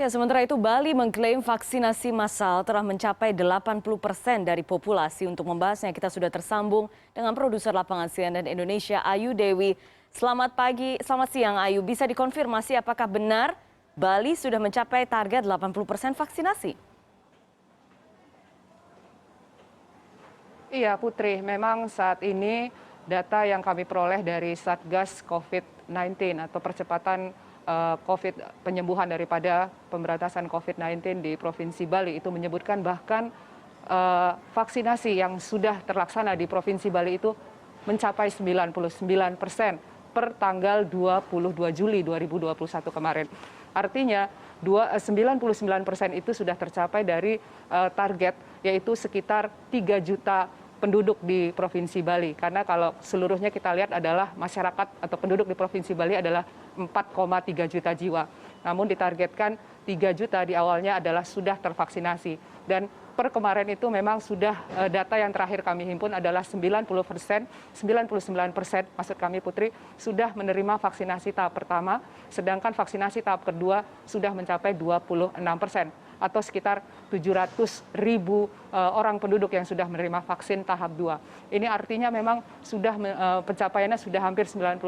Ya, sementara itu Bali mengklaim vaksinasi massal telah mencapai 80% dari populasi. Untuk membahasnya kita sudah tersambung dengan produser lapangan CNN Indonesia Ayu Dewi. Selamat pagi, selamat siang Ayu. Bisa dikonfirmasi apakah benar Bali sudah mencapai target 80% vaksinasi? Iya Putri, memang saat ini data yang kami peroleh dari Satgas COVID-19 atau percepatan penyembuhan daripada pemberantasan COVID-19 di Provinsi Bali itu menyebutkan bahkan vaksinasi yang sudah terlaksana di Provinsi Bali itu mencapai 99% per tanggal 22 Juli 2021 kemarin. Artinya 99% itu sudah tercapai dari target yaitu sekitar 3 juta penduduk di Provinsi Bali. Karena kalau seluruhnya kita lihat adalah masyarakat atau penduduk di Provinsi Bali adalah 4,3 juta jiwa. Namun ditargetkan 3 juta di awalnya adalah sudah tervaksinasi. Dan per kemarin itu memang sudah data yang terakhir kami himpun adalah 99% maksud kami Putri sudah menerima vaksinasi tahap pertama, sedangkan vaksinasi tahap kedua sudah mencapai 26%. Atau sekitar 700.000 orang penduduk yang sudah menerima vaksin tahap 2. Ini artinya memang sudah pencapaiannya sudah hampir 90%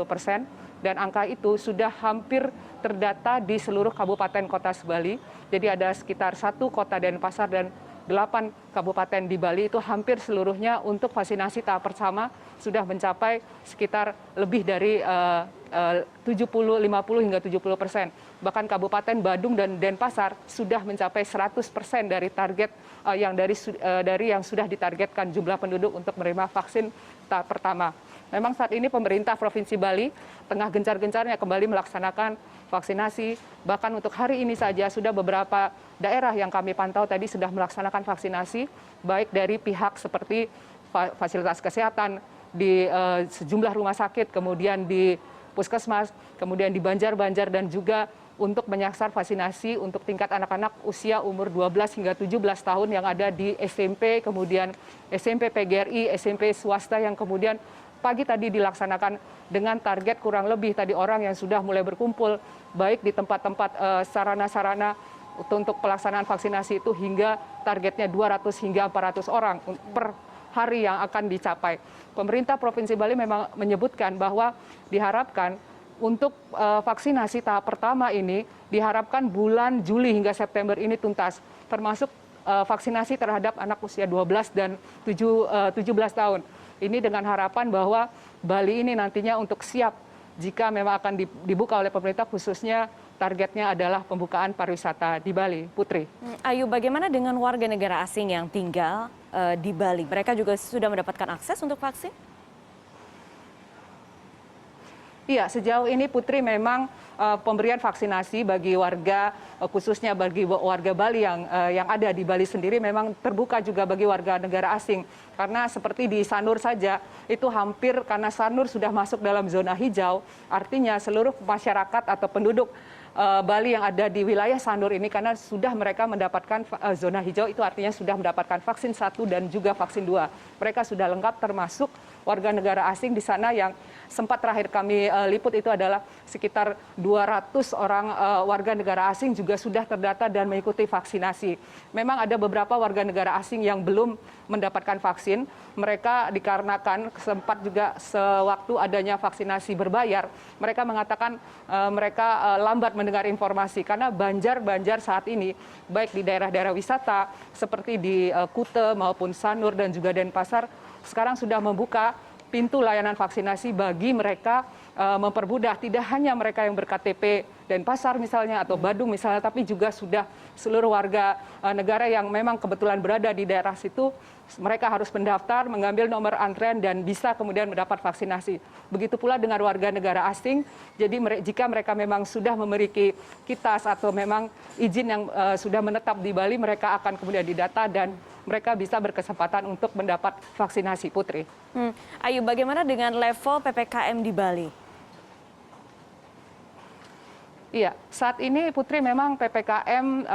dan angka itu sudah hampir terdata di seluruh kabupaten kota Bali. Jadi ada sekitar 1 kota Denpasar dan 8 kabupaten di Bali itu hampir seluruhnya untuk vaksinasi tahap pertama sudah mencapai sekitar lebih dari 50 hingga 70%. Bahkan Kabupaten Badung dan Denpasar sudah mencapai 100% dari target dari yang sudah ditargetkan jumlah penduduk untuk menerima vaksin tahap pertama. Memang saat ini pemerintah Provinsi Bali tengah gencar-gencarnya kembali melaksanakan vaksinasi. Bahkan untuk hari ini saja sudah beberapa daerah yang kami pantau tadi sudah melaksanakan vaksinasi, baik dari pihak seperti fasilitas kesehatan di sejumlah rumah sakit, kemudian di puskesmas, kemudian di Banjar-Banjar dan juga untuk menyasar vaksinasi untuk tingkat anak-anak usia umur 12 hingga 17 tahun yang ada di SMP, kemudian SMP PGRI, SMP swasta yang kemudian pagi tadi dilaksanakan dengan target kurang lebih tadi orang yang sudah mulai berkumpul baik di tempat-tempat sarana-sarana untuk pelaksanaan vaksinasi itu hingga targetnya 200 hingga 400 orang per hari yang akan dicapai. Pemerintah Provinsi Bali memang menyebutkan bahwa diharapkan untuk vaksinasi tahap pertama ini diharapkan bulan Juli hingga September ini tuntas, termasuk vaksinasi terhadap anak usia 12 dan 17 tahun. Ini dengan harapan bahwa Bali ini nantinya untuk siap jika memang akan dibuka oleh pemerintah, khususnya targetnya adalah pembukaan pariwisata di Bali. Putri. Ayu, bagaimana dengan warga negara asing yang tinggal di Bali? Mereka juga sudah mendapatkan akses untuk vaksin? Iya, sejauh ini Putri memang pemberian vaksinasi bagi warga, khususnya bagi warga Bali yang ada di Bali sendiri memang terbuka juga bagi warga negara asing. Karena seperti di Sanur saja, itu hampir karena Sanur sudah masuk dalam zona hijau, artinya seluruh masyarakat atau penduduk Bali yang ada di wilayah Sanur ini karena sudah mereka mendapatkan zona hijau itu artinya sudah mendapatkan vaksin 1 dan juga vaksin 2. Mereka sudah lengkap termasuk warga negara asing di sana yang sempat terakhir kami liput itu adalah sekitar 200 orang warga negara asing juga sudah terdata dan mengikuti vaksinasi. Memang ada beberapa warga negara asing yang belum mendapatkan vaksin. Mereka dikarenakan sempat juga sewaktu adanya vaksinasi berbayar, mereka mengatakan mereka lambat mendengar informasi karena Banjar saat ini baik di daerah-daerah wisata seperti di Kute maupun Sanur dan juga Denpasar sekarang sudah membuka pintu layanan vaksinasi bagi mereka mempermudah tidak hanya mereka yang ber-KTP Denpasar misalnya atau Badung misalnya, tapi juga sudah seluruh warga negara yang memang kebetulan berada di daerah situ, mereka harus mendaftar, mengambil nomor antrean dan bisa kemudian mendapat vaksinasi. Begitu pula dengan warga negara asing, jadi jika mereka memang sudah memiliki kitas atau memang izin yang sudah menetap di Bali, mereka akan kemudian didata dan mereka bisa berkesempatan untuk mendapat vaksinasi, Putri. Ayu, bagaimana dengan level PPKM di Bali? Iya, saat ini Putri memang PPKM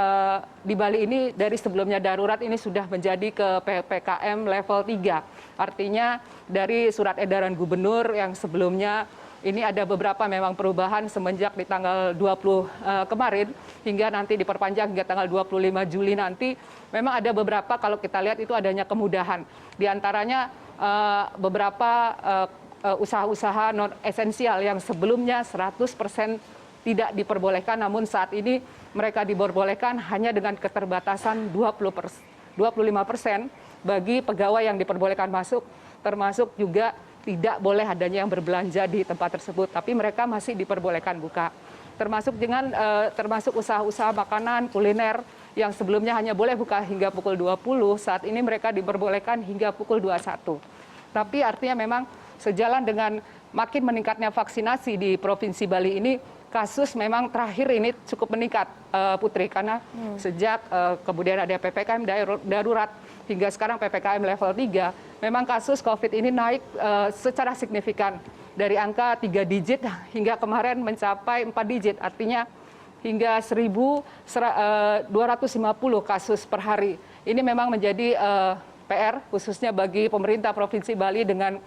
di Bali ini dari sebelumnya darurat ini sudah menjadi ke PPKM level 3. Artinya dari surat edaran gubernur yang sebelumnya ini ada beberapa memang perubahan semenjak di tanggal 20 kemarin hingga nanti diperpanjang hingga tanggal 25 Juli nanti. Memang ada beberapa kalau kita lihat itu adanya kemudahan. Di antaranya beberapa usaha-usaha non esensial yang sebelumnya 100% tidak diperbolehkan, namun saat ini mereka diperbolehkan hanya dengan keterbatasan 25% bagi pegawai yang diperbolehkan masuk, termasuk juga tidak boleh adanya yang berbelanja di tempat tersebut, tapi mereka masih diperbolehkan buka. Termasuk usaha-usaha makanan, kuliner yang sebelumnya hanya boleh buka hingga pukul 20, saat ini mereka diperbolehkan hingga pukul 21. Tapi artinya memang sejalan dengan makin meningkatnya vaksinasi di Provinsi Bali ini, kasus memang terakhir ini cukup meningkat, Putri, karena sejak kemudian ada PPKM darurat hingga sekarang PPKM level 3, memang kasus COVID ini naik secara signifikan dari angka 3 digit hingga kemarin mencapai 4 digit, artinya hingga 1.250 kasus per hari. Ini memang menjadi PR khususnya bagi pemerintah Provinsi Bali dengan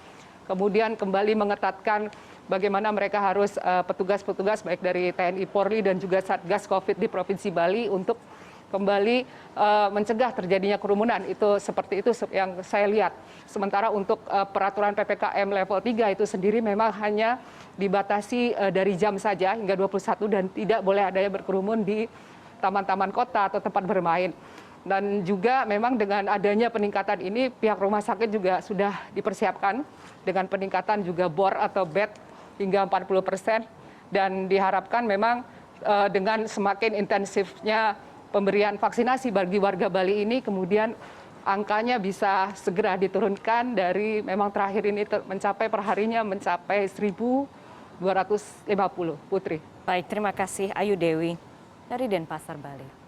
kemudian kembali mengetatkan bagaimana mereka harus petugas-petugas baik dari TNI Polri dan juga Satgas COVID di Provinsi Bali untuk kembali mencegah terjadinya kerumunan. Itu seperti itu yang saya lihat. Sementara untuk peraturan PPKM level 3 itu sendiri memang hanya dibatasi dari jam saja hingga 21 dan tidak boleh adanya berkerumun di taman-taman kota atau tempat bermain. Dan juga memang dengan adanya peningkatan ini pihak rumah sakit juga sudah dipersiapkan dengan peningkatan juga bor atau bed hingga 40%, dan diharapkan memang dengan semakin intensifnya pemberian vaksinasi bagi warga Bali ini, kemudian angkanya bisa segera diturunkan dari memang terakhir ini mencapai perharinya mencapai 1.250, Putri. Baik, terima kasih Ayu Dewi dari Denpasar, Bali.